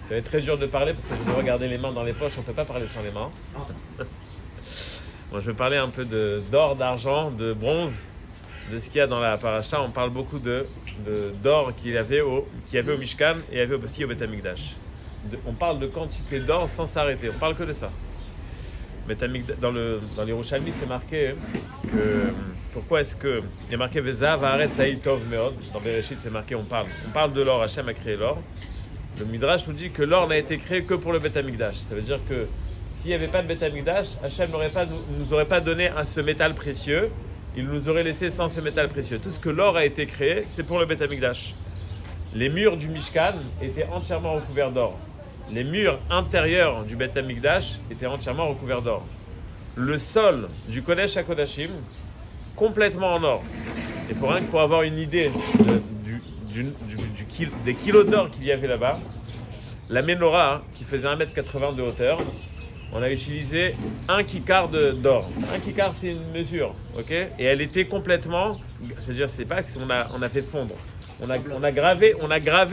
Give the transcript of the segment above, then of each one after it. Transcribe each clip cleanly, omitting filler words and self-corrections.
Ça va être très dur de parler parce que je dois garder les mains dans les poches, on ne peut pas parler sans les mains. Bon, je vais parler un peu d'or, d'argent, de bronze, de ce qu'il y a dans la paracha. On parle beaucoup d'or qu'il y avait au Mishkan et il y avait aussi au Beth Amikdash. On parle de quantité d'or sans s'arrêter, on parle que de ça. Dans l'Yerushalmi, c'est marqué que... Pourquoi est-ce que... Il y a marqué Vezav haaretz hayit tov meod. Dans Bereshit, c'est marqué, on parle de l'or, Hachem a créé l'or. Le Midrash nous dit que l'or n'a été créé que pour le Beth Amikdash. Ça veut dire que s'il n'y avait pas de Beth Amikdash, Hachem nous aurait pas donné ce métal précieux. Il nous aurait laissé sans ce métal précieux. Tout ce que l'or a été créé, c'est pour le Beth Amikdash. Les murs du Mishkan étaient entièrement recouverts d'or. Les murs intérieurs du Beth Amikdash étaient entièrement recouverts d'or. Le sol du Kodesh HaKodashim, complètement en or. Et pour avoir une idée des kilos d'or qu'il y avait là-bas, la menorah, qui faisait 1,80 m de hauteur, on a utilisé 1 kikar d'or. 1 kikar, c'est une mesure, ok? Et elle était complètement, c'est-à-dire, c'est pas qu'on a fait fondre. On a gravé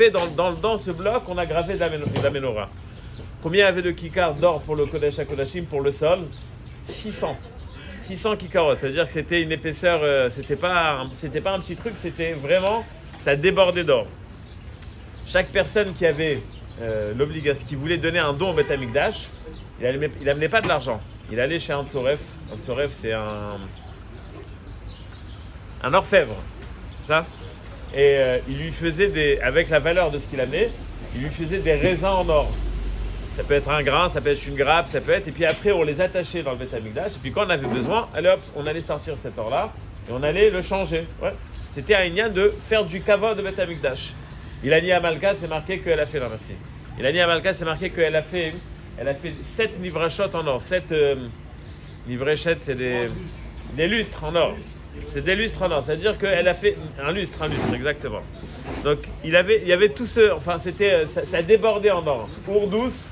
dans ce bloc, on a gravé la menorah. Combien il y avait de kikar d'or pour le Kodesh HaKodashim, pour le sol? 600 kikarot. C'est-à-dire que c'était une épaisseur, c'était pas un petit truc, c'était vraiment, ça débordait d'or. Chaque personne qui avait l'obligation, qui voulait donner un don au Beth Amikdash, il amenait pas de l'argent. Il allait chez un Tzoref. Un Tzoref, c'est un orfèvre, ça. Et il lui faisait avec la valeur de ce qu'il amenait, il lui faisait des raisins en or. Ça peut être un grain, ça peut être une grappe, ça peut être... Et puis après, on les attachait dans le Beth Amikdash. Et puis quand on avait besoin, allez hop, on allait sortir cet or-là et on allait le changer. Ouais. C'était un inyan de faire du kavod de Beth Amikdash. Ilani Amalka, c'est marqué qu'elle a fait... Non, merci. Ilani Amalka, c'est marqué qu'elle a fait 7 livrachot en or. 7 livrachettes, c'est des lustres en or. C'est des lustres en or. C'est-à-dire qu'elle a fait un lustre, exactement. Donc, il y avait tout ce... Enfin, ça débordait en or. Ourdous,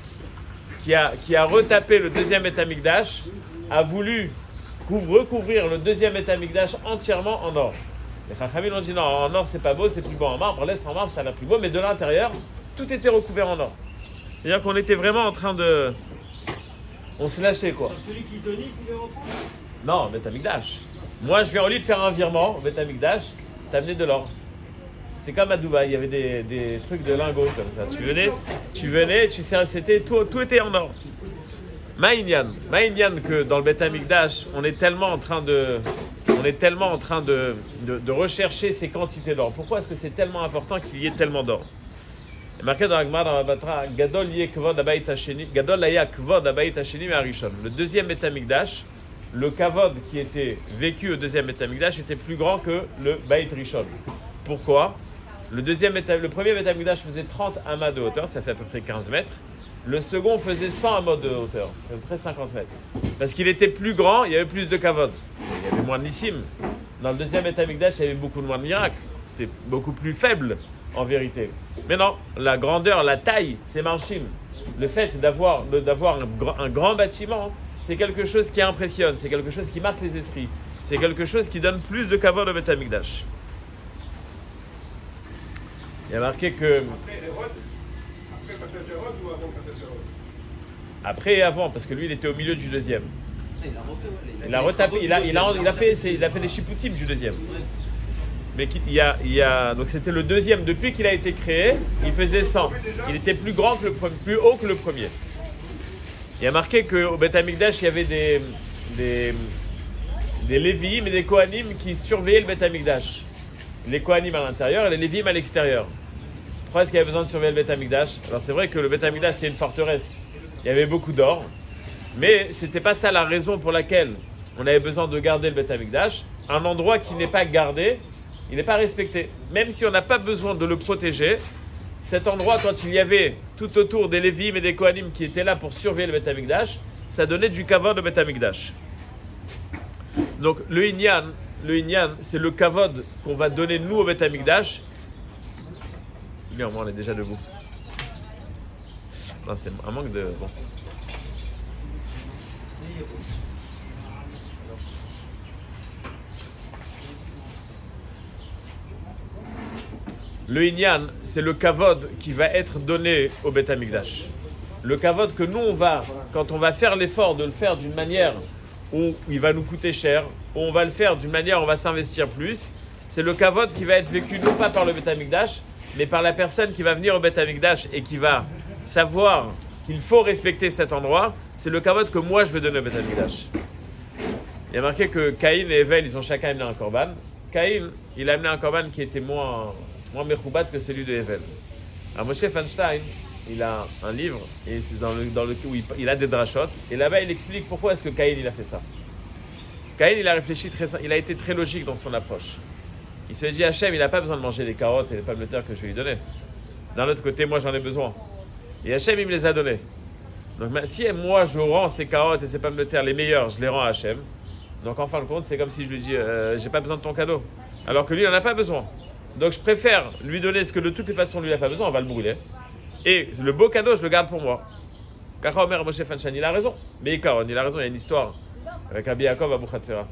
qui a retapé le deuxième Beth Amikdash, a voulu recouvrir le deuxième Beth Amikdash entièrement en or. Les Chachamim ont dit non, en or c'est pas beau, c'est plus beau en marbre, laisse en marbre, ça va plus beau, mais de l'intérieur, tout était recouvert en or. C'est-à-dire qu'on était vraiment en train de... On se lâchait quoi. Celui qui donnait, il pouvait reprendre? Non, Beth Amikdash. Moi, je viens au lieu de faire un virement au Beth Amikdash, t'amener de l'or. C'était comme à Dubaï, il y avait des trucs de lingots comme ça. Tu venais, c'était tout était en or. Ma'inyan que dans le Beth Amikdash, on est tellement en train de rechercher ces quantités d'or. Pourquoi est-ce que c'est tellement important qu'il y ait tellement d'or? Il est marqué dans la Gemara, dans la Batra, Gadol yeh kvod habayit hasheni, Gadol haya kvod habayit hasheni me'harishon. Le deuxième Beth Amikdash, le kavod qui était vécu au deuxième Beth Amikdash était plus grand que le Bayit Rishon. Pourquoi? Le premier Beth Amikdash faisait 30 amas de hauteur, ça fait à peu près 15 mètres. Le second faisait 100 amas de hauteur, à peu près 50 mètres. Parce qu'il était plus grand, il y avait plus de kavod. Il y avait moins de nissim. Dans le deuxième Beth Amikdash, il y avait beaucoup moins de miracles. C'était beaucoup plus faible, en vérité. Mais non, la grandeur, la taille, c'est marchim. Le fait d'avoir un grand bâtiment, c'est quelque chose qui impressionne, c'est quelque chose qui marque les esprits. C'est quelque chose qui donne plus de kavod au Beth Amikdash. Il y a marqué que... Après et avant, parce que lui, il était au milieu du deuxième. Il a retapé, il a fait les chipoutim du deuxième. Mais donc c'était le deuxième. Depuis qu'il a été créé, il faisait 100. Il était plus grand que plus haut que le premier. Il y a marqué qu'au Beth Amikdash, il y avait des Lévi'im et des Kohanim qui surveillaient le Beth Amikdash. Les Kohanim à l'intérieur et les Lévi'im à l'extérieur. Pourquoi est-ce qu'il y avait besoin de surveiller le Beth Amikdash? Alors c'est vrai que le Beth Amikdash c'était une forteresse. Il y avait beaucoup d'or. Mais ce n'était pas ça la raison pour laquelle on avait besoin de garder le Beth Amikdash. Un endroit qui n'est pas gardé, il n'est pas respecté. Même si on n'a pas besoin de le protéger, cet endroit, quand il y avait tout autour des Lévi'im et des Kohanim qui étaient là pour surveiller le Beth Amikdash, ça donnait du kavod au Beth Amikdash. Donc le Inyan, c'est le kavod qu'on va donner nous au Beth Amikdash. C'est bien, au moins on est déjà debout. Non, c'est un manque de... Bon. Le Inyan, c'est le kavod qui va être donné au Beth Amikdash. Le kavod que nous, quand on va faire l'effort de le faire d'une manière où il va nous coûter cher, où on va le faire d'une manière où on va s'investir plus, c'est le kavod qui va être vécu non pas par le Beth Amikdash, mais par la personne qui va venir au Beth Amikdash et qui va savoir qu'il faut respecter cet endroit. C'est le kavod que moi je vais donner au Beth Amikdash. Il y a marqué que Caïn et Evel, ils ont chacun amené un korban. Caïn, il a amené un korban qui était moins mechoubat que celui de Evel. Alors Moshe Feinstein, il a un livre et c'est dans le où il a des drachot et là-bas il explique pourquoi est-ce que Caïn il a fait ça. Caïn il a réfléchi il a été très logique dans son approche. Il se dit Hachem il n'a pas besoin de manger les carottes et les pommes de terre que je vais lui donner. D'un autre côté moi j'en ai besoin et Hachem il me les a donnés. Donc si moi je rends ces carottes et ces pommes de terre les meilleures, je les rends à Hachem. Donc en fin de compte c'est comme si je lui dis j'ai pas besoin de ton cadeau alors que lui il en a pas besoin. Donc je préfère lui donner ce que de toutes les façons lui n'a pas besoin, on va le brûler. Et le beau cadeau, je le garde pour moi. Kara Omer Moshe Feinstein, il a raison. Mais Karon, il a raison, il y a une histoire avec Rabbi Yaakov à Bouchatzera.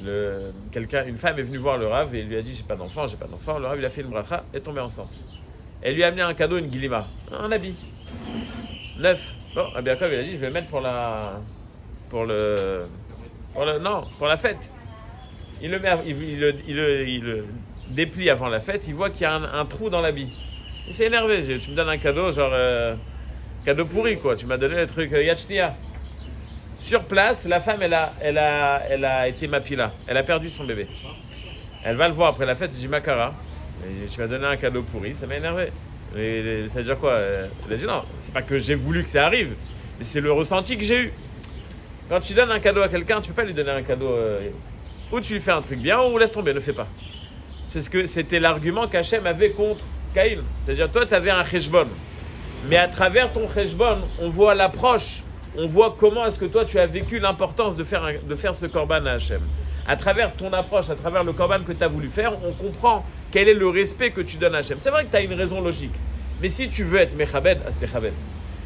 Une femme est venue voir le Rav et il lui a dit j'ai pas d'enfant. Le Rav il a fait une bracha et est tombé enceinte. Elle lui a amené un cadeau, une guilima, un habit. Neuf. Bon, Rabbi Yaakov il a dit je vais le mettre pour la fête. Il le déplie avant la fête, il voit qu'il y a un trou dans l'habit. Il s'est énervé, tu me donnes un cadeau, cadeau pourri quoi, tu m'as donné le truc Yachnia. Sur place, la femme, elle a été mapila, elle a perdu son bébé. Elle va le voir après la fête, je dis Makara, tu m'as donné un cadeau pourri, ça m'a énervé. Et ça veut dire quoi? Elle a dit non, c'est pas que j'ai voulu que ça arrive, mais c'est le ressenti que j'ai eu. Quand tu donnes un cadeau à quelqu'un, tu peux pas lui donner un cadeau, ou tu lui fais un truc bien, ou laisse tomber, ne fais pas. C'était l'argument qu'Hachem avait contre Caïn. C'est-à-dire, toi, tu avais un cheshbon. Mais à travers ton cheshbon, on voit l'approche. On voit comment est-ce que toi, tu as vécu l'importance de faire ce korban à Hachem. À travers ton approche, à travers le korban que tu as voulu faire, on comprend quel est le respect que tu donnes à Hachem. C'est vrai que tu as une raison logique. Mais si tu veux être mechabed, c'est chabed.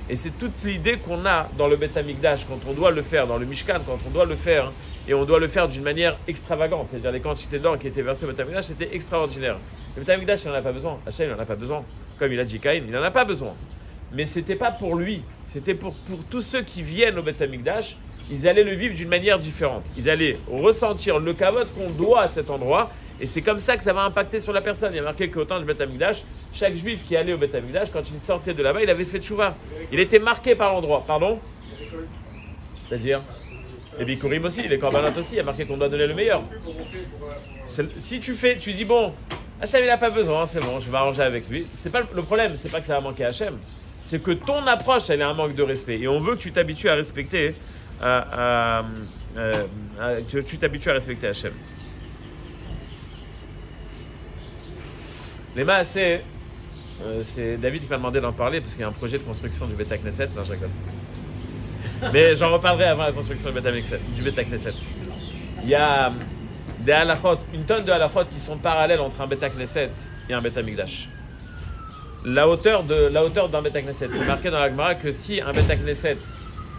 Et c'est toute l'idée qu'on a dans le Beth Amikdash, quand on doit le faire, dans le Mishkan, quand on doit le faire, et on doit le faire d'une manière extravagante. C'est-à-dire les quantités d'or qui étaient versées au Beth Amikdash, c'était extraordinaire. Le Beth Amikdash, il n'en a pas besoin. Hachem, il n'en a pas besoin. Comme il a dit Caïn, il n'en a pas besoin. Mais ce n'était pas pour lui. C'était pour tous ceux qui viennent au Beth Amikdash, ils allaient le vivre d'une manière différente. Ils allaient ressentir le kavod qu'on doit à cet endroit. Et c'est comme ça que ça va impacter sur la personne. Il y a marqué qu'au temps du Beth Amikdash, chaque juif qui allait au Beth Amikdash, quand il sortait de là-bas, il avait fait tchouva. Il était marqué par l'endroit. Pardon? C'est-à-dire les bikurim aussi, les korbanot aussi, il y a marqué qu'on doit donner le meilleur. Si tu dis bon, Hachem il n'a pas besoin, c'est bon, je vais m'arranger avec lui. C'est pas le problème, c'est pas que ça va manquer à Hachem. C'est que ton approche, elle est un manque de respect. Et on veut que tu t'habitues à respecter Hachem. Les maaseh, c'est David qui m'a demandé d'en parler parce qu'il y a un projet de construction du Beth Knesset. Non, je rigole. Mais j'en reparlerai avant la construction du Beth Knesset. Il y a des halachot, une tonne de halachot qui sont parallèles entre un Beth Knesset et un Beth Amikdash. La hauteur d'un Beth Knesset, c'est marqué dans la Gemara que si un Beth Knesset,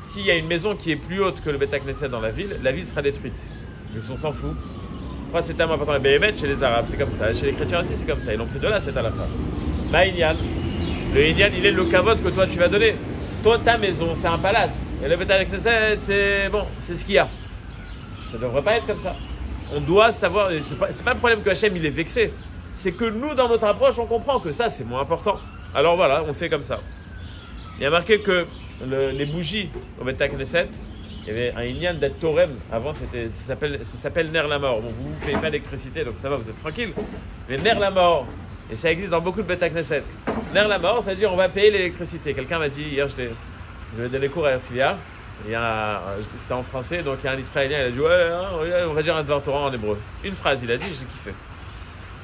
s'il y a une maison qui est plus haute que le Beth Knesset dans la ville sera détruite. Mais on s'en fout. Pourquoi c'est tellement important? Chez les Arabes, c'est comme ça. Chez les chrétiens aussi, c'est comme ça. Ils l'ont pris de là, cette halakha. Ma'inyan. Le Inyan, il est le kavod que toi, tu vas donner. Toi, ta maison, c'est un palace. Et le Beth Knesset, c'est ce qu'il y a. Ça ne devrait pas être comme ça. On doit savoir, c'est pas le problème que Hachem, il est vexé. C'est que nous, dans notre approche, on comprend que ça, c'est moins important. Alors voilà, on fait comme ça. Il y a marqué que les bougies au Beth Knesset, il y avait un Inyan d'être Torem. Avant, ça s'appelle Ner la mort. Bon, vous ne payez pas d'électricité, donc ça va, vous êtes tranquille. Mais Ner la mort, et ça existe dans beaucoup de Beth Knesset. Ner la mort, ça veut dire on va payer l'électricité. Quelqu'un m'a dit, hier, je vais donner cours à Herzliya. C'était en français, donc il y a un Israélien, il a dit ouais, on va dire un Dvar Torah en hébreu. Une phrase, il a dit, j'ai kiffé.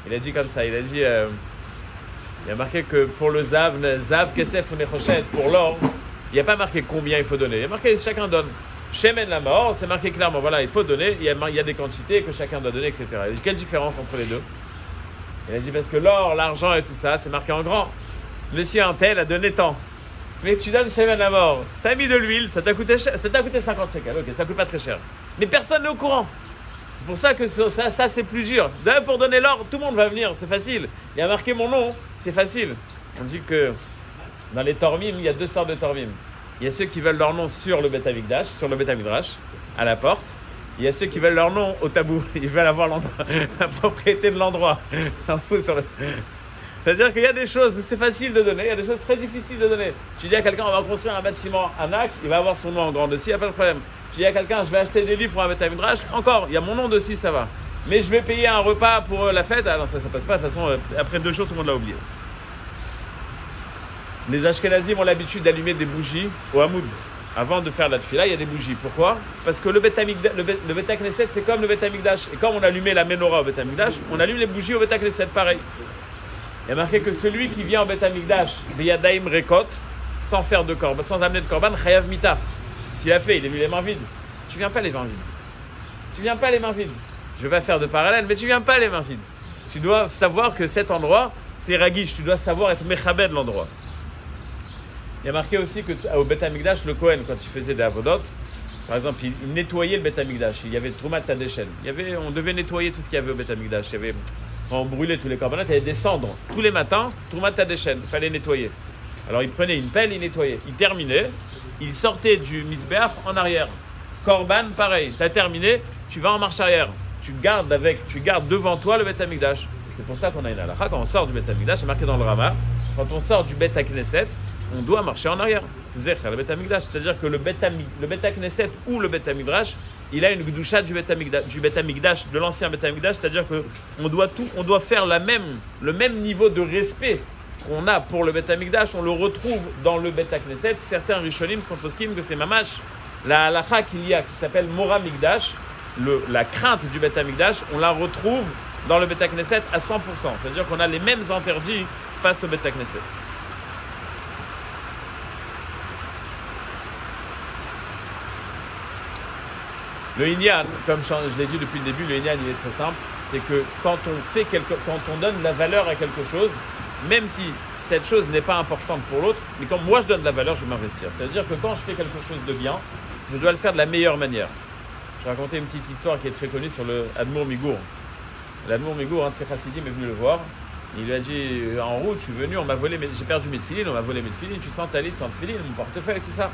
Il a dit comme ça, il a dit, il a marqué que pour le Zav Kesef ou Nechoshet, pour l'or, il n'y a pas marqué combien il faut donner. Il y a marqué chacun donne. Shemen la mort, c'est marqué clairement, voilà, il faut donner, il y a des quantités que chacun doit donner, etc. Il a dit, quelle différence entre les deux? Il a dit, parce que l'or, l'argent et tout ça, c'est marqué en grand. Monsieur un tel a donné tant. Mais tu donnes Shemen la mort, t'as mis de l'huile, ça t'a coûté 50 shekels, ok, ça coûte pas très cher. Mais personne n'est au courant. C'est pour ça que ça c'est plus dur. D'ailleurs, pour donner l'ordre, tout le monde va venir, c'est facile. Il y a marqué mon nom, c'est facile. On dit que dans les Tormim, il y a 2 sortes de Tormim. Il y a ceux qui veulent leur nom sur le Bet Amikdash, sur le Bet Midrash, à la porte. Il y a ceux qui veulent leur nom au tabou. Ils veulent avoir l'endroit, la propriété de l'endroit. C'est-à-dire qu'il y a des choses, c'est facile de donner, il y a des choses très difficiles de donner. Tu dis à quelqu'un, on va construire un bâtiment à Nak, il va avoir son nom en grand dessus, il n'y a pas de problème. Tu dis à quelqu'un, je vais acheter des livres pour un Bet Midrash, encore, il y a mon nom dessus, ça va. Mais je vais payer un repas pour la fête, ah non, ça passe pas, de toute façon, après 2 jours, tout le monde l'a oublié. Les Ashkenazim ont l'habitude d'allumer des bougies au Hamoud. Avant de faire la tefila, il y a des bougies. Pourquoi? Parce que le Bet Knesset, c'est comme le Bet Amikdash. Et comme on allumait la menorah au Bet Amikdash, on allume les bougies au Bet Knesset, pareil. Il y a marqué que celui qui vient au Bet Amikdash, Beyadaim Rekot, sans faire de korban, sans amener de korban, Chayav Mita. S'il a fait, il est venu les mains vides. Tu viens pas les mains vides. Tu viens pas les mains vides. Je vais pas faire de parallèle, mais tu viens pas les mains vides. Tu dois savoir que cet endroit, c'est Ragish. Tu dois savoir être Mechabed l'endroit. Il y a marqué aussi qu'au Bet Amikdash, le Kohen, quand il faisait des avodot, par exemple, il nettoyait le Bet Amikdash. Il y avait Troumat Tadeshen. On devait nettoyer tout ce qu'il y avait au Bet Amikdash. Quand on brûlait tous les corbanotes, il y avait des cendres. Tous les matins, Troumat Tadeshen, il fallait nettoyer. Alors il prenait une pelle, il nettoyait. Il terminait, il sortait du Misbeach en arrière. Korban, pareil. Tu as terminé, tu vas en marche arrière. Tu gardes devant toi le Bet Amikdash. C'est pour ça qu'on a une halakha. Quand on sort du Bet Amikdash, c'est marqué dans le Rama. Quand on sort du Bet Knesset, on doit marcher en arrière. Zecher, le Bet Amikdash. C'est-à-dire que le Bet Knesset ou le Bet Midrash, il a une gdusha du Bet Amikdash, de l'ancien Bet Amikdash. C'est-à-dire qu'on doit faire le même niveau de respect qu'on a pour le Bet Amikdash. On le retrouve dans le Bet Knesset. Certains Rishonim sont poskim que c'est mamash. La halakha qu'il y a, qui s'appelle Mora Mikdash, la crainte du Bet Amikdash, on la retrouve dans le Bet Knesset à 100%. C'est-à-dire qu'on a les mêmes interdits face au Bet Knesset. Le Inyan, comme je l'ai dit depuis le début, le Inyan il est très simple, c'est que quand on donne de la valeur à quelque chose, même si cette chose n'est pas importante pour l'autre, mais quand moi je donne de la valeur, je vais m'investir. C'est-à-dire que quand je fais quelque chose de bien, je dois le faire de la meilleure manière. Je vais raconter une petite histoire qui est très connue sur le Admour Migour. L'Admour Migour, un de ses chassidim est venu le voir. Il lui a dit, en route, je suis venu, j'ai perdu mes tefilines, on m'a volé mes tefilines, tu sens ta liste sans tefilines, mon portefeuille, tout ça.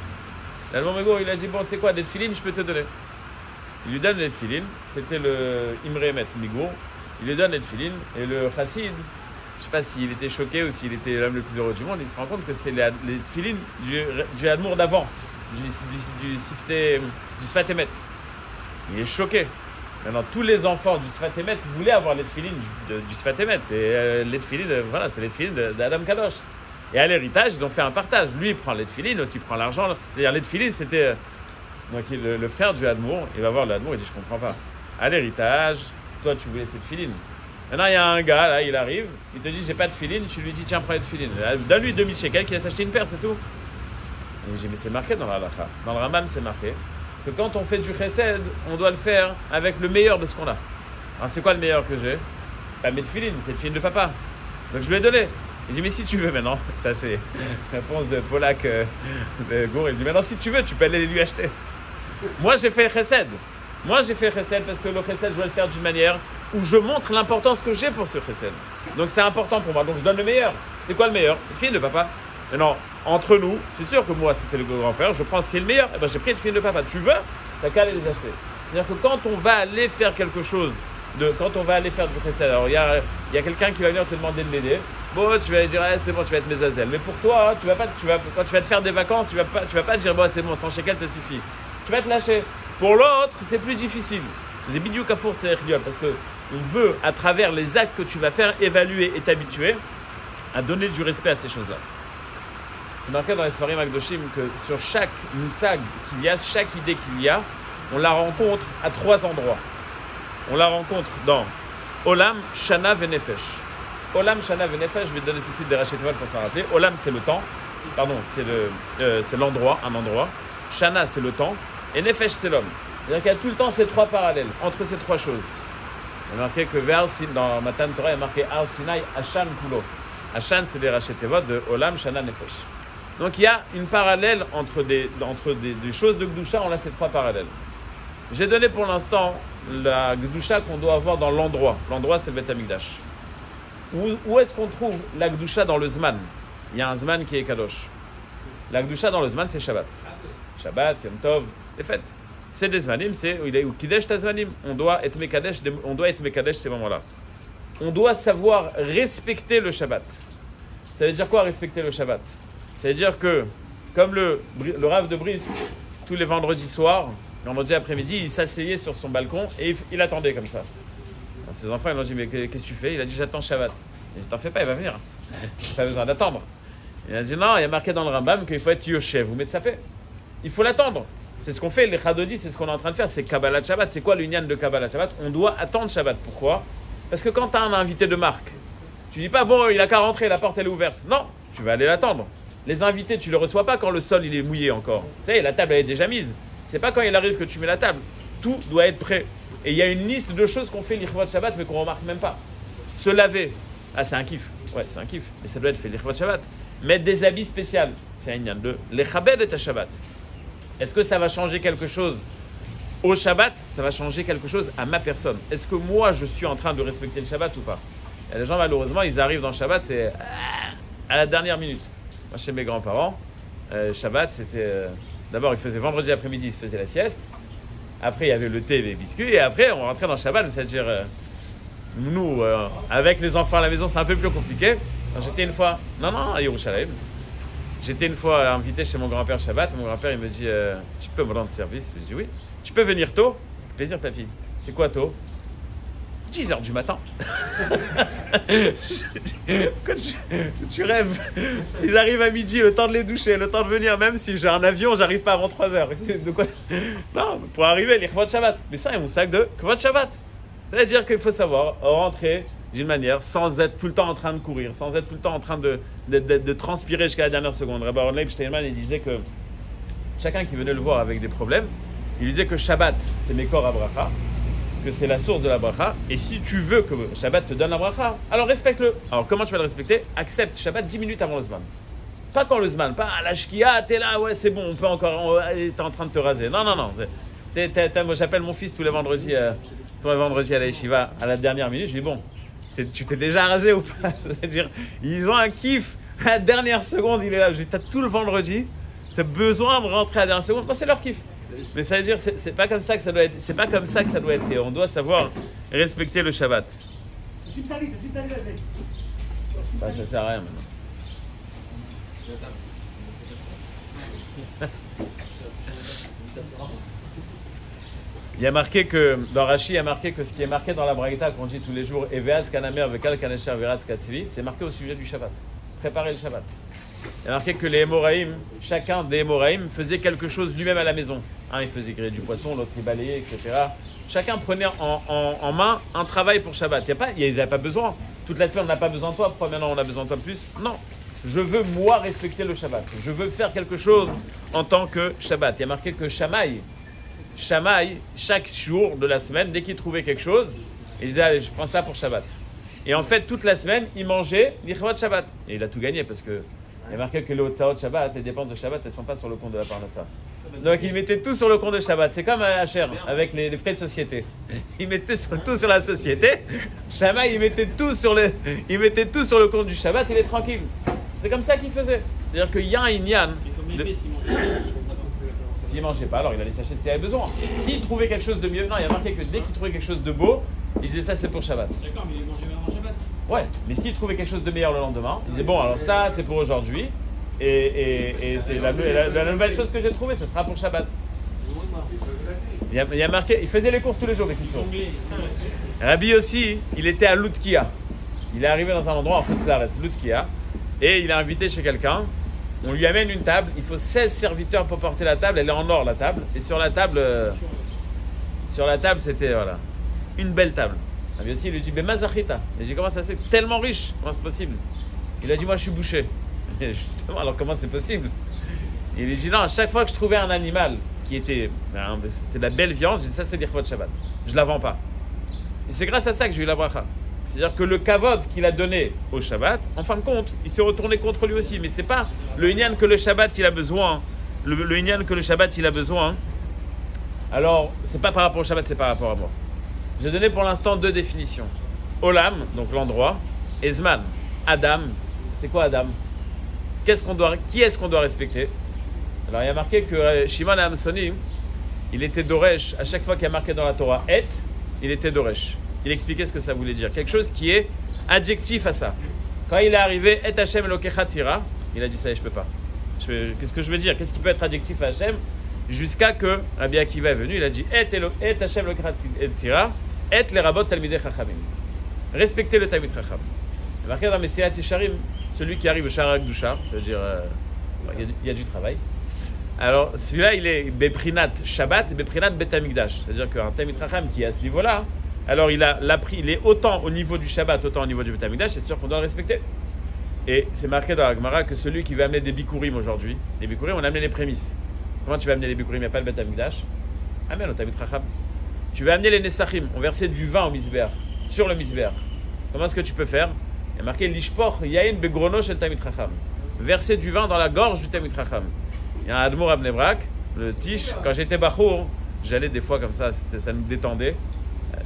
L'Admour Migour, il a dit, bon, tu sais quoi, des tefilines, je peux te donner. Il lui donne les tefilines, c'était le Imre Emet Migour. Il lui donne les tefilines, et le chassid, je ne sais pas s'il était choqué ou s'il était l'homme le plus heureux du monde, il se rend compte que c'est les tefilines du Admour d'avant, du Sfat Emet. Il est choqué. Maintenant, tous les enfants du Sfat Emet voulaient avoir les tefilines du Sfat Emet. C'est les tefilines, voilà, c'est les tefilines d'Adam Kadosh. Et à l'héritage, ils ont fait un partage. Lui, il prend les tefilines, l'autre, il prend l'argent. C'est-à-dire, les tefilines, c'était... Donc, le frère du Admour, il va voir le Admour, il dit, je comprends pas. À l'héritage, toi, tu voulais ces tefilines. Maintenant, il y a un gars, là, il arrive, il te dit, j'ai pas de tefilines. Tu lui dis, tiens, prends les tefilines. Donne-lui 2000 shekels, qu'il a acheté une paire, c'est tout. Et j'ai dit, mais c'est marqué dans la halakha. Dans le Rambam, c'est marqué que quand on fait du chesed, on doit le faire avec le meilleur de ce qu'on a. Alors, c'est quoi le meilleur que j'ai? Pas mes tefilines, c'est les tefilines de papa. Donc, je lui ai donné. Il dit, mais si tu veux maintenant, ça c'est la réponse de Polak de Gour. Il dit, maintenant si tu veux, tu peux aller lui acheter. Moi j'ai fait chesed. Moi j'ai fait chesed parce que le chesed, je dois le faire d'une manière où je montre l'importance que j'ai pour ce chesed. Donc c'est important pour moi. Donc je donne le meilleur. C'est quoi le meilleur? Le film de papa. Maintenant, entre nous, c'est sûr que moi c'était le grand frère, je prends ce qui est le meilleur. Et ben j'ai pris le film de papa. Tu veux? T'as qu'à aller les acheter. C'est-à-dire que quand on va aller faire quelque chose, quand on va aller faire du chesed, alors il y a quelqu'un qui va venir te demander de l'aider. Bon, tu vas dire, c'est bon, tu vas être mésazel. Mais pour toi, quand tu vas te faire des vacances, tu vas pas dire, bon, c'est bon, 100 shekels, ça suffit. Tu vas te lâcher. Pour l'autre, c'est plus difficile. C'est bidiou kafour tzerich, parce que on veut, à travers les actes que tu vas faire, évaluer et t'habituer à donner du respect à ces choses-là. C'est marqué dans les Sfarim Akdoshim que sur chaque moussag qu'il y a, chaque idée qu'il y a, on la rencontre à 3 endroits. On la rencontre dans Olam, Shana, Venefesh. Olam, Shana, Venefesh, je vais te donner tout de suite des rachetevales pour s'en rappeler. Olam, c'est le temps. Pardon, c'est l'endroit, un endroit. Shana, c'est le temps. Et Nefesh, c'est l'homme. C'est-à-dire qu'il y a tout le temps ces 3 parallèles entre ces 3 choses. Il y a marqué que dans Matan Torah, il y a marqué Ar Sinai, Hashan Kulo. Hashan, c'est les rachetevot de Olam, Shana, Nefesh. Donc il y a une parallèle entre des choses de Gdusha, on a ces 3 parallèles. J'ai donné pour l'instant la Gdusha qu'on doit avoir dans l'endroit. L'endroit, c'est le Beth Amikdash. Où est-ce qu'on trouve la Gdusha dans le Zman? Il y a un Zman qui est Kadosh. La Gdusha dans le Zman, c'est Shabbat. Shabbat, Yom Tov, c'est fête. C'est des Zmanim, c'est ou Kidesh Tazmanim. On doit être Mekadesh ces moments-là. On doit savoir respecter le Shabbat. Ça veut dire quoi respecter le Shabbat? Ça veut dire que, comme le Rav de Brisk, tous les vendredis soirs, vendredi après-midi, il s'asseyait sur son balcon et il attendait comme ça. Alors, ses enfants, ils lui ont dit, mais qu'est-ce que tu fais? Il a dit, j'attends Shabbat. Il dit, t'en fais pas, il va venir. Pas besoin d'attendre. Il a dit, non, il y a marqué dans le Rambam qu'il faut être Yoshev, vous mettez ça fait. Il faut l'attendre. C'est ce qu'on fait, les Chadodi, c'est ce qu'on est en train de faire, c'est Kabbalah Shabbat. C'est quoi l'union de Kabbalah Shabbat? On doit attendre Shabbat. Pourquoi? Parce que quand tu as un invité de marque, tu dis pas, bon, il a qu'à rentrer, la porte elle est ouverte. Non, tu vas aller l'attendre. Les invités, tu ne les reçois pas quand le sol il est mouillé encore. Vous savez, la table elle est déjà mise. C'est pas quand il arrive que tu mets la table. Tout doit être prêt. Et il y a une liste de choses qu'on fait l'Ichvot Shabbat, mais qu'on ne remarque même pas. Se laver. Ah, c'est un kiff. Ouais, c'est un kiff. Mais ça doit être fait l'Ichvot Shabbat. Mettre des habits spéciaux. C'est un ignan de l'Echabed et Shabbat. Est-ce que ça va changer quelque chose au Shabbat? Ça va changer quelque chose à ma personne. Est-ce que moi, je suis en train de respecter le Shabbat ou pas? Il y a des gens, malheureusement, ils arrivent dans le Shabbat, c'est à la dernière minute. Moi, chez mes grands-parents, Shabbat, c'était... D'abord, ils faisaient vendredi après-midi, ils faisaient la sieste. Après, il y avait le thé et les biscuits. Et après, on rentrait dans le Shabbat. C'est-à-dire, nous, avec les enfants à la maison, c'est un peu plus compliqué. Alors, j'étais une fois... Non, à Yerushalayim. J'étais une fois invité chez mon grand-père Shabbat. Mon grand-père, il me dit, tu peux me rendre service? Je dis oui. Tu peux venir tôt? Plaisir, papy. C'est quoi tôt? 10h du matin. Tu rêves. Ils arrivent à midi, le temps de les doucher, le temps de venir. Même si j'ai un avion, j'arrive pas avant 3h. De quoi? Non, pour arriver, les Kvot Shabbat. Mais ça, il y a mon sac de Kvot Shabbat. C'est-à-dire qu'il faut savoir rentrer d'une manière sans être tout le temps en train de courir, sans être tout le temps en train de transpirer jusqu'à la dernière seconde. Rabbi Orleib Steinman, il disait que chacun qui venait le voir avec des problèmes, il disait que Shabbat, c'est Mekor Abracha, que c'est la source de la bracha, et si tu veux que Shabbat te donne la bracha, alors respecte-le. Alors comment tu vas le respecter? Accepte Shabbat 10 minutes avant le Zman. Pas quand le Zman, pas à la shkia, t'es là, ouais c'est bon, on peut encore, t'es en train de te raser. Non. Moi j'appelle mon fils tous les vendredis à la yeshiva, à la dernière minute, je dis bon, tu t'es déjà rasé ou pas? C'est-à-dire, ils ont un kiff, à la dernière seconde, il est là, je dis, t'as tout le vendredi, t'as besoin de rentrer à la dernière seconde, c'est leur kiff. Mais ça veut dire, c'est pas comme ça que ça doit être. C'est pas comme ça que ça doit être fait. On doit savoir respecter le Shabbat. Bah, ça sert à rien maintenant. Il y a marqué que dans Rashi, il y a marqué que ce qui est marqué dans la Braïta qu'on dit tous les jours, Eveas Kanamer Vekal Kanesher Veratz Katzili, c'est marqué au sujet du Shabbat. Préparer le Shabbat. Il y a marqué que les Hémoraïm, chacun des Hémoraïm faisait quelque chose lui-même à la maison. Un, il faisait griller du poisson, l'autre, il balayait, etc. Chacun prenait en main un travail pour Shabbat. Ils n'avaient pas besoin. Toute la semaine, on n'a pas besoin de toi. Pourquoi maintenant, on a besoin de toi plus? Non. Je veux, moi, respecter le Shabbat. Je veux faire quelque chose en tant que Shabbat. Il y a marqué que Shammai, chaque jour de la semaine, dès qu'il trouvait quelque chose, il disait, allez, je prends ça pour Shabbat. Et en fait, toute la semaine, il mangeait l'Ichvot Shabbat. Et il a tout gagné parce que il y a marqué que les Hotzaot Shabbat, les dépenses de Shabbat, elles ne sont pas sur le compte de la Parnassa. Donc il mettait tout sur le compte de Shabbat. C'est comme un HR avec les frais de société. Il mettait tout sur la société. Shammai, il mettait tout sur le compte du Shabbat, il est tranquille. C'est comme ça qu'il faisait. C'est-à-dire qu'il y a un Inyan. S'il ne mangeait pas, alors il allait s'acheter ce qu'il avait besoin. S'il trouvait quelque chose de mieux, non, il y a marqué que dès qu'il trouvait quelque chose de beau, il disait ça c'est pour Shabbat. D'accord, mais il mangeait vraiment Shabbat. Ouais, mais s'il trouvait quelque chose de meilleur le lendemain, il disait bon, alors ça c'est pour aujourd'hui, et c'est la nouvelle chose que j'ai trouvée, ça sera pour Shabbat. Il y a marqué, il faisait les courses tous les jours, les Kitsour. Rabbi aussi, il était à Loutkia. Il est arrivé dans un endroit en Foutzlaretz, Loutkia, et il est invité chez quelqu'un. On lui amène une table, il faut 16 serviteurs pour porter la table, elle est en or la table, et sur la table c'était voilà, une belle table. Rabbi aussi, il lui dit, mais Mazachita. Il dit, comment ça se fait? Tellement riche, comment c'est possible? Il a dit, moi je suis boucher. Et justement, alors comment c'est possible? Il lui dit, non, à chaque fois que je trouvais un animal qui était, c'était de la belle viande, je dis, ça c'est l'Ichvot Shabbat. Je ne la vends pas. Et c'est grâce à ça que j'ai eu la bracha. C'est-à-dire que le kavod qu'il a donné au Shabbat, en fin de compte, il s'est retourné contre lui aussi. Mais ce n'est pas le inyan que le Shabbat il a besoin. Le inyan que le Shabbat il a besoin. Alors, c'est pas par rapport au Shabbat, c'est par rapport à moi. J'ai donné pour l'instant 2 définitions. Olam, donc l'endroit, et Zman. Adam, c'est quoi Adam? Qui est-ce qu'on doit respecter? Alors, il y a marqué que Shimon Hamsoni, il était Doresh, à chaque fois qu'il y a marqué dans la Torah Et, il était Doresh. Il expliquait ce que ça voulait dire. Quelque chose qui est adjectif à ça. Quand il est arrivé, Et Hashem Elokecha Tira, il a dit ça, je peux pas. Qu'est-ce que je veux dire? Qu'est-ce qui peut être adjectif à Hashem? Jusqu'à que Rabbi Akiva est venu, il a dit Et Hashem Elokecha Tira, Et les rabot Talmidei Chachamim. Respectez le Talmid Chacham. Il y a marqué dans Messilat Yesharim, celui qui arrive au Shara Akdusha, c'est-à-dire, il y a du travail. Alors, celui-là, il est Beprinat Shabbat, Beprinat Bet Hamikdash. C'est-à-dire qu'un Talmid Chacham qui est à ce niveau-là, alors il est autant au niveau du Shabbat, autant au niveau du Bet Hamikdash, c'est sûr qu'on doit le respecter. Et c'est marqué dans la Gemara que celui qui veut amener des bikurim aujourd'hui, les bikurim, on a amené les prémices. Comment tu vas amener les bikurim? Il n'y a pas le Bet Hamikdash. Amen au Talmid Chacham. Tu vas amener les Nesachim, on versait du vin au Misber, sur le Misber. Comment est-ce que tu peux faire? Il y a marqué Lishpoch Yain Begrono Shel Talmid Chacham. Verser du vin dans la gorge du Talmid Chacham. Il y a un Admour à Bnei Brak, le Tish, quand j'étais Bachour, j'allais des fois comme ça, ça nous détendait.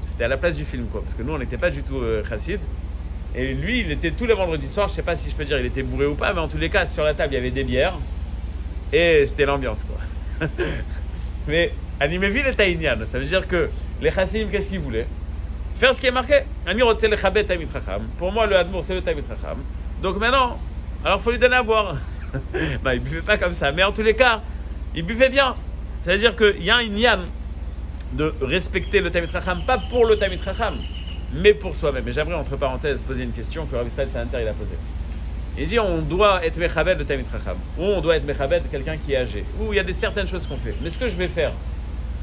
C'était à la place du film, quoi, parce que nous, on n'était pas du tout chassid. Et lui, il était tous les vendredis soirs, je ne sais pas si je peux dire il était bourré ou pas, mais en tous les cas, sur la table, il y avait des bières. Et c'était l'ambiance, quoi. Mais Animeville est Taïnian, ça veut dire que les chassidim, qu'est-ce qu'ils voulaient? Faire ce qui est marqué. Pour moi, le Admour, c'est le Talmid Chacham. Donc maintenant, alors il faut lui donner à boire. Non, il ne buvait pas comme ça. Mais en tous les cas, il buvait bien. C'est-à-dire qu'il y a un inyan de respecter le Talmid Chacham, pas pour le Talmid Chacham, mais pour soi-même. Et j'aimerais, entre parenthèses, poser une question que Rav Israël Salanter il a posée. Il dit on doit être Mechabed le Talmid Chacham, ou on doit être Mechabed quelqu'un qui est âgé, ou il y a certaines choses qu'on fait. Mais ce que je vais faire,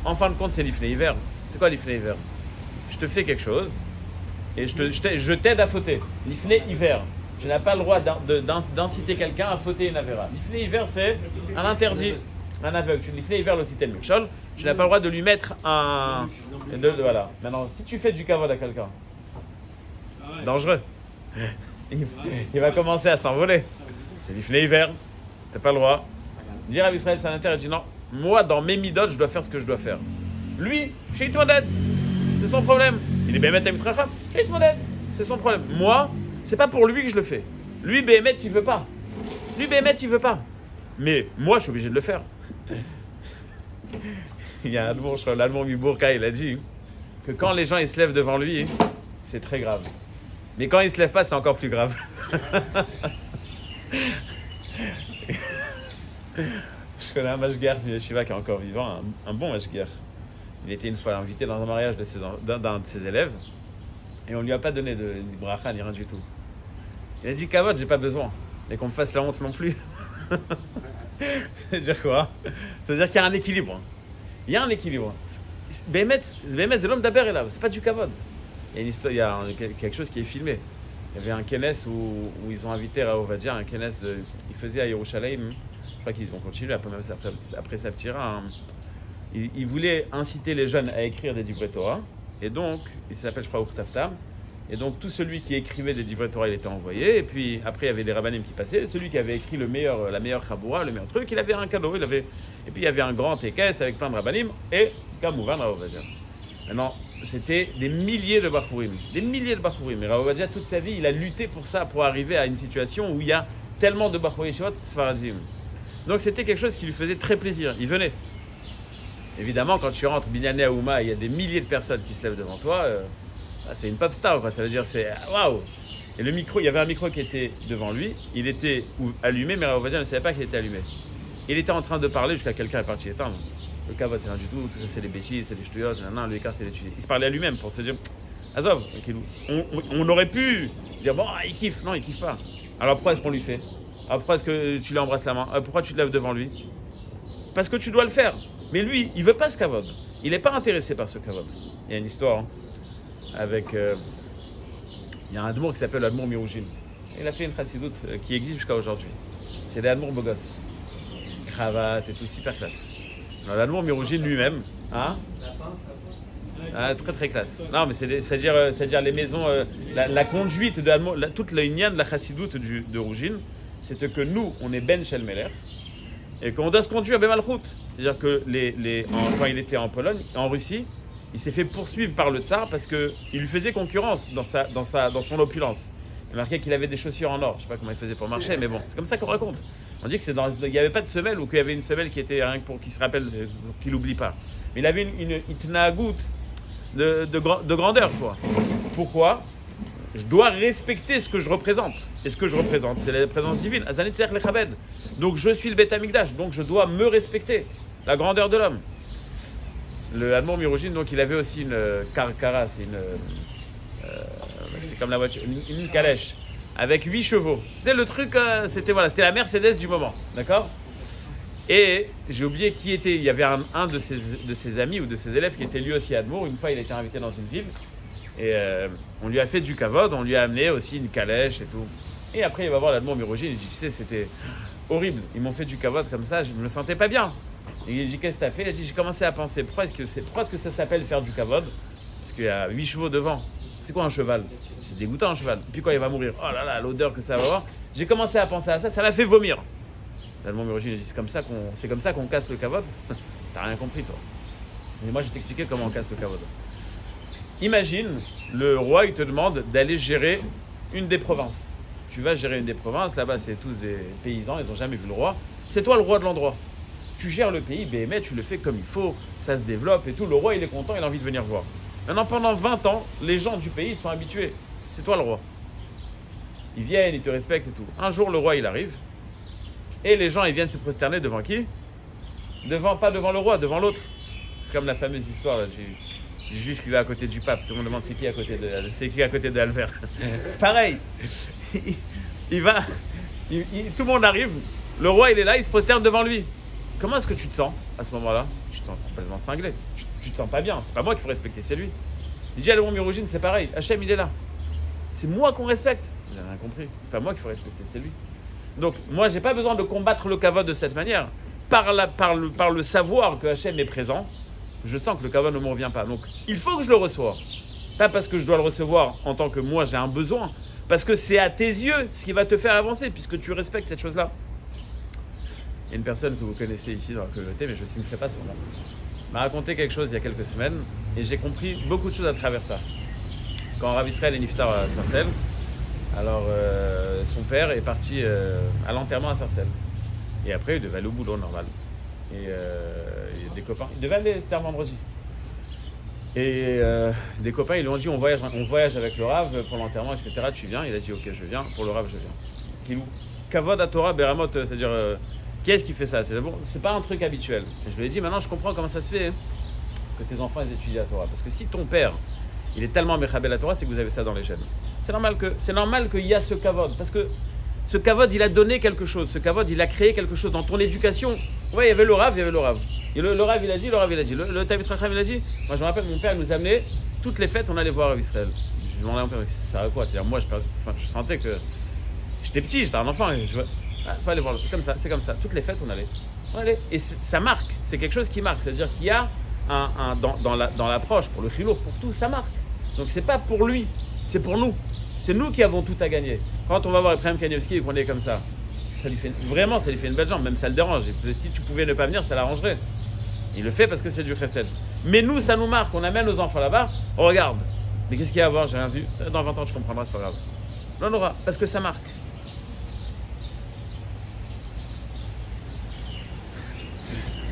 en fin de compte, c'est l'ifnei hiver. C'est quoi l'ifnei hiver? Je te fais quelque chose et je t'aide à fauter. L'ifnei hiver. Je n'ai pas le droit d'inciter quelqu'un à fauter une avéra. L'ifnei hiver, c'est un interdit, un aveugle. L'ifnei hiver, le titel mikshol. Tu n'as pas le droit de lui mettre un. Voilà. Maintenant, si tu fais du kavod à quelqu'un, c'est dangereux. Il va commencer à s'envoler. C'est l'ifnei hiver. Tu n'as pas le droit. Dire à Israël Salanter, il dit non. Moi, dans mes midot, je dois faire ce que je dois faire. Lui, chez toi d'aide. C'est son problème. Il est Béhémet Talmid Chacham. C'est son problème. Moi, c'est pas pour lui que je le fais. Lui, Béhémet, il veut pas. Mais moi, je suis obligé de le faire. Il y a un Admour, je crois, l'Admour Mibourka, il a dit que quand les gens ils se lèvent devant lui, c'est très grave. Mais quand ils ne se lèvent pas, c'est encore plus grave. Je connais un mashguer du Yeshiva qui est encore vivant, un bon mashguer. Il était une fois invité dans un mariage d'un de ses élèves et on ne lui a pas donné de bracha ni rien du tout. Il a dit Kavod, j'ai pas besoin, mais qu'on me fasse la honte non plus. C'est-à-dire quoi? C'est-à-dire qu'il y a un équilibre. Il y a un équilibre. Béhémet, c'est l'homme d'Aber là, c'est pas du Kavod. Il y a une histoire, il y a quelque chose qui est filmé. Il y avait un kenes où ils ont invité Rav Ovadia, un kenes il faisait à Yerushalayim. Je crois qu'ils vont continuer après Saptira. Il voulait inciter les jeunes à écrire des divrei Torah. Et donc, il s'appelle, je crois, Urtaftam. Et donc, tout celui qui écrivait des divrei Torah, il était envoyé. Et puis, après, il y avait des rabbanim qui passaient. Celui qui avait écrit la meilleure chaboura, le meilleur truc, il avait un cadeau. Et puis, il y avait un grand tekes avec plein de rabbanim. Et, Kamouvan, Rav Ovadia. Maintenant, c'était des milliers de bachourim. Des milliers de bachourim. Et Rav Ovadia, toute sa vie, il a lutté pour ça, pour arriver à une situation où il y a tellement de bachourim yeshivot sfaradim. Donc, c'était quelque chose qui lui faisait très plaisir. Il venait. Évidemment, quand tu rentres Binyané Aouma, il y a des milliers de personnes qui se lèvent devant toi. C'est une pop star, quoi. Ça veut dire c'est waouh. Et le micro, il y avait un micro qui était devant lui. Il était allumé, mais Rav Ovadia ne savait pas qu'il était allumé. Il était en train de parler jusqu'à quelqu'un est parti éteindre. Le kavod, c'est rien du tout. Tout ça, c'est des bêtises, c'est des ch'touillottes. Le écart, c'est des étudiés. Il se parlait à lui-même pour se dire Azov, on aurait pu dire bon, il kiffe. Non, il kiffe pas. Alors pourquoi est-ce qu'on lui fait? Alors pourquoi est-ce que tu lui embrasses la main? Pourquoi tu te lèves devant lui? Parce que tu dois le faire. Mais lui, il ne veut pas ce kavod. Il n'est pas intéressé par ce kavod. Il y a une histoire avec... il y a un admour qui s'appelle l'admour Miroujin. Il a fait une chassidoute qui existe jusqu'à aujourd'hui. C'est des admours beaux gosses. Cravate et tout, super classe. L'admour Miroujin lui-même, hein? Très très classe. Non, mais c'est-à-dire les maisons... la conduite de l'admour, toute la union de la chassidoute de Roujin, c'est que nous, on est Ben Shel Meler. Et qu'on doit se conduire Bemalchut. C'est-à-dire que quand il était en Pologne, en Russie, il s'est fait poursuivre par le tsar parce qu'il lui faisait concurrence dans son opulence. Il marquait qu'il avait des chaussures en or. Je ne sais pas comment il faisait pour marcher, mais bon, c'est comme ça qu'on raconte. On dit qu'il n'y avait pas de semelle ou qu'il y avait une semelle qui était rien que pour qu'il se rappelle, qu'il n'oublie pas. Mais il avait une itnagout de grandeur, quoi. Pourquoi? Je dois respecter ce que je représente. Et ce que je représente, c'est la présence divine. Donc je suis le Beth Amikdash, donc je dois me respecter. La grandeur de l'homme. Le Admor Mirojin, donc il avait aussi une Karkara, c'était comme la voiture, une calèche, avec 8 chevaux. C'était le truc, c'était la Mercedes du moment, d'accord? Et j'ai oublié qui était, il y avait un de ses amis ou de ses élèves qui était lui aussi Admor. Une fois, il a été invité dans une ville, et on lui a fait du kavod, on lui a amené aussi une calèche et tout. Et après, il va voir l'Admor Mirojin, il dit, tu sais, c'était horrible, ils m'ont fait du kavod comme ça, je me sentais pas bien. Et il dit, qu'est-ce que tu as fait? Il dit, j'ai commencé à penser, pourquoi est-ce que ça s'appelle faire du kavod? Parce qu'il y a 8 chevaux devant. C'est quoi un cheval? C'est dégoûtant un cheval. Et puis quand il va mourir, oh là là, l'odeur que ça va avoir. J'ai commencé à penser à ça, ça m'a fait vomir. L'Admor Mirojin, il dit, c'est comme ça qu'on casse le kavod. T'as rien compris, toi. Et moi, je vais t'expliquer comment on casse le kavod. Imagine, le roi, il te demande d'aller gérer une des provinces. Tu vas gérer une des provinces, là-bas, c'est tous des paysans, ils n'ont jamais vu le roi. C'est toi le roi de l'endroit. Tu gères le pays, mais tu le fais comme il faut, ça se développe et tout. Le roi, il est content, il a envie de venir voir. Maintenant, pendant 20 ans, les gens du pays sont habitués. C'est toi le roi. Ils viennent, ils te respectent et tout. Un jour, le roi, il arrive. Et les gens, ils viennent se prosterner devant qui? Pas devant le roi, devant l'autre. C'est comme la fameuse histoire là, du juif qui va à côté du pape. Tout le monde demande c'est qui à côté d'Albert. Pareil. Tout le monde arrive. Le roi, il est là, il se prosterne devant lui. Comment est-ce que tu te sens à ce moment-là? Tu te sens complètement cinglé. Tu te sens pas bien. C'est pas moi qu'il faut respecter, c'est lui. Il dit à l'Admor Mirojin, c'est pareil. Hachem, il est là. C'est moi qu'on respecte. J'ai rien compris. C'est pas moi qu'il faut respecter, c'est lui. Donc, moi, j'ai pas besoin de combattre le kavod de cette manière. Par le savoir que Hachem est présent, je sens que le kavod ne me revient pas. Donc, il faut que je le reçoive. Pas parce que je dois le recevoir en tant que moi, j'ai un besoin. Parce que c'est à tes yeux ce qui va te faire avancer, puisque tu respectes cette chose-là. Il y a une personne que vous connaissez ici dans la communauté, mais je ne citerai pas son nom, m'a raconté quelque chose il y a quelques semaines, et j'ai compris beaucoup de choses à travers ça. Quand Rav Israël est niftar à Sarcelles, alors son père est parti à l'enterrement à Sarcelles. Et après, il devait aller au boulot normal. Et il y a des copains, il devait aller, c'était un vendredi. Et des copains, ils lui ont dit, on voyage avec le Rav pour l'enterrement, etc. Tu viens? Il a dit, ok, je viens. Pour le Rav, je viens. Kilou. Kavod à Torah, Beramot, c'est-à-dire, qui est-ce qui fait ça? C'est pas un truc habituel. Et je lui ai dit, maintenant, je comprends comment ça se fait que tes enfants ils étudient la Torah. Parce que si ton père, il est tellement mechabel la Torah, c'est que vous avez ça dans les gènes. C'est normal qu'il y a ce Kavod. Parce que ce Kavod, il a donné quelque chose. Ce Kavod, il a créé quelque chose dans ton éducation. Ouais, il y avait le Rav, Et le Rav, il a dit. Le Talmid Chacham, il a dit. Moi, je me rappelle, mon père nous amenait, toutes les fêtes, on allait voir Rav Israël. Je lui demandais à mon père, ça sert à quoi? C'est-à-dire, moi, je sentais que j'étais petit, j'étais un enfant. Il faut aller voir, c'est comme ça. Toutes les fêtes, on allait. Et ça marque, c'est quelque chose qui marque. C'est-à-dire qu'il y a dans l'approche, pour le chilour, pour tout, ça marque. Donc, c'est pas pour lui, c'est pour nous. C'est nous qui avons tout à gagner. Quand on va voir Ephraim Kanievski et qu'on est comme ça lui fait une belle jambe, même ça le dérange. Et si tu pouvais ne pas venir, ça l'arrangerait. Il le fait parce que c'est du chesed. Mais nous, ça nous marque. On amène nos enfants là-bas, on regarde. Mais qu'est-ce qu'il y a à voir? J'ai rien vu. Dans 20 ans, tu comprendras, c'est pas grave. Non, Nora, parce que ça marque.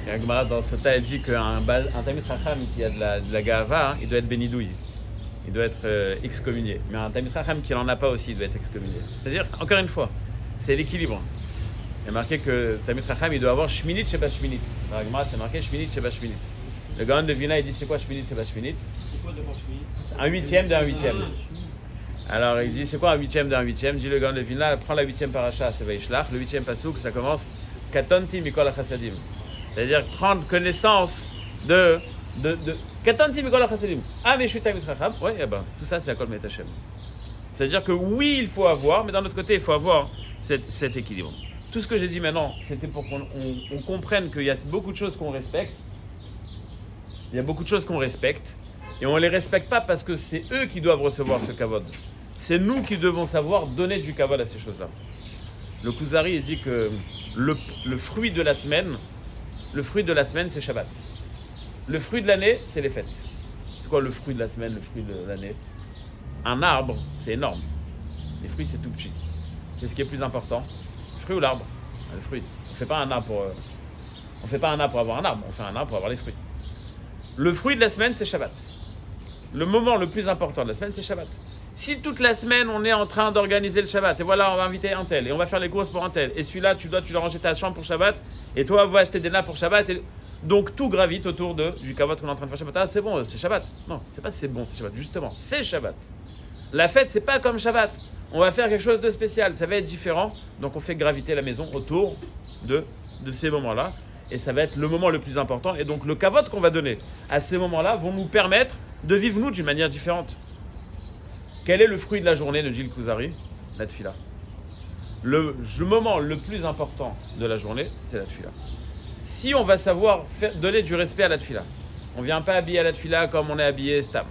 Et Agmara, dans ce tas, elle dit qu'un Talmid Chacham qui a de la gahava, il doit être bénidouille. Il doit être excommunié. Mais un Talmid Chacham qui n'en a pas aussi, il doit être excommunié. C'est-à-dire, encore une fois, c'est l'équilibre. Il y a marqué que Talmid Chacham, il doit avoir Shminit Sheba Shminit. Dans la Gemara, c'est marqué Shminit Sheba Shminit. Le Gaon de Vilna, il dit c'est quoi Shminit Sheba Shminit? C'est quoi d'abord Shminit? Un huitième d'un huitième. Alors il dit c'est quoi un huitième d'un huitième? Dit le Gaon de Vilna, prends la huitième paracha, c'est Vaishlach. Le huitième pasouk, ça commence Katonti Mikol HaChasadim. C'est-à-dire prendre connaissance de Katonti Mikol HaChasadim. Ah, mais je suis Talmid Chacham. Oui, tout ça, c'est la Kol Met Hashem. C'est-à-dire que oui, il faut avoir, mais d'un autre côté, il faut avoir cet équilibre. Tout ce que j'ai dit maintenant, c'était pour qu'on comprenne qu'il y a beaucoup de choses qu'on respecte. Il y a beaucoup de choses qu'on respecte. Et on ne les respecte pas parce que c'est eux qui doivent recevoir ce kavod. C'est nous qui devons savoir donner du kavod à ces choses-là. Le Kuzari il dit que le fruit de la semaine, c'est Shabbat. Le fruit de l'année, c'est les fêtes. C'est quoi le fruit de la semaine, le fruit de l'année? Un arbre, c'est énorme. Les fruits, c'est tout petit. Qu'est-ce qui est plus important? Le fruit ou l'arbre? Le fruit. On ne fait pas un arbre pour avoir un arbre. On fait un arbre pour avoir les fruits. Le fruit de la semaine, c'est Shabbat. Le moment le plus important de la semaine, c'est Shabbat. Si toute la semaine, on est en train d'organiser le Shabbat, et voilà, on va inviter un tel, et on va faire les courses pour un tel, et celui-là, tu dois ranger ta chambre pour Shabbat, et toi, va acheter des nappes pour Shabbat, donc tout gravite autour du kavod qu'on est en train de faire Shabbat. Ah, c'est bon, c'est Shabbat. Non, c'est pas c'est bon, c'est Shabbat. Justement, c'est Shabbat. La fête, c'est pas comme Shabbat. On va faire quelque chose de spécial, ça va être différent, donc on fait graviter la maison autour de ces moments-là, et ça va être le moment le plus important, et donc le kavod qu'on va donner à ces moments-là vont nous permettre de vivre nous d'une manière différente. Quel est le fruit de la journée de Gilles Kuzari? La tfila. Le moment le plus important de la journée, c'est la tfila. Si on va savoir donner du respect à la tfila, on ne vient pas habiller à la tfila comme on est habillé stam.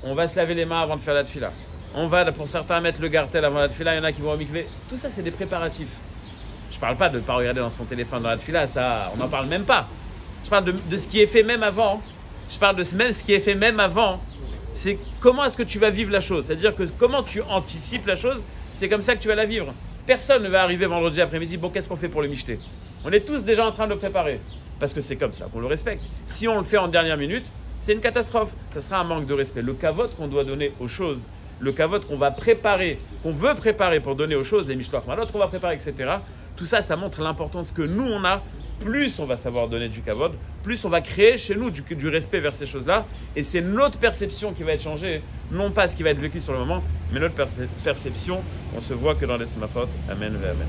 On va se laver les mains avant de faire la tfila. On va, pour certains, mettre le gartel avant la tfila, il y en a qui vont au mikvé. Tout ça, c'est des préparatifs. Je ne parle pas de ne pas regarder dans son téléphone dans la tfila, ça, on n'en parle même pas. Je parle de ce qui est fait même avant. Je parle de même ce qui est fait même avant. C'est comment est-ce que tu vas vivre la chose. C'est-à-dire que comment tu anticipes la chose, c'est comme ça que tu vas la vivre. Personne ne va arriver vendredi après-midi, bon, qu'est-ce qu'on fait pour le michté? On est tous déjà en train de le préparer. Parce que c'est comme ça qu'on le respecte. Si on le fait en dernière minute, c'est une catastrophe. Ça sera un manque de respect. Le kavod qu'on doit donner aux choses, le kavod qu'on va préparer, qu'on veut préparer pour donner aux choses, les mishloach malot qu'on va préparer, etc. Tout ça, ça montre l'importance que nous, on a. Plus on va savoir donner du kavod, plus on va créer chez nous du respect vers ces choses-là. Et c'est notre perception qui va être changée, non pas ce qui va être vécu sur le moment, mais notre perception. On se voit que dans les smachot. Amen, amen.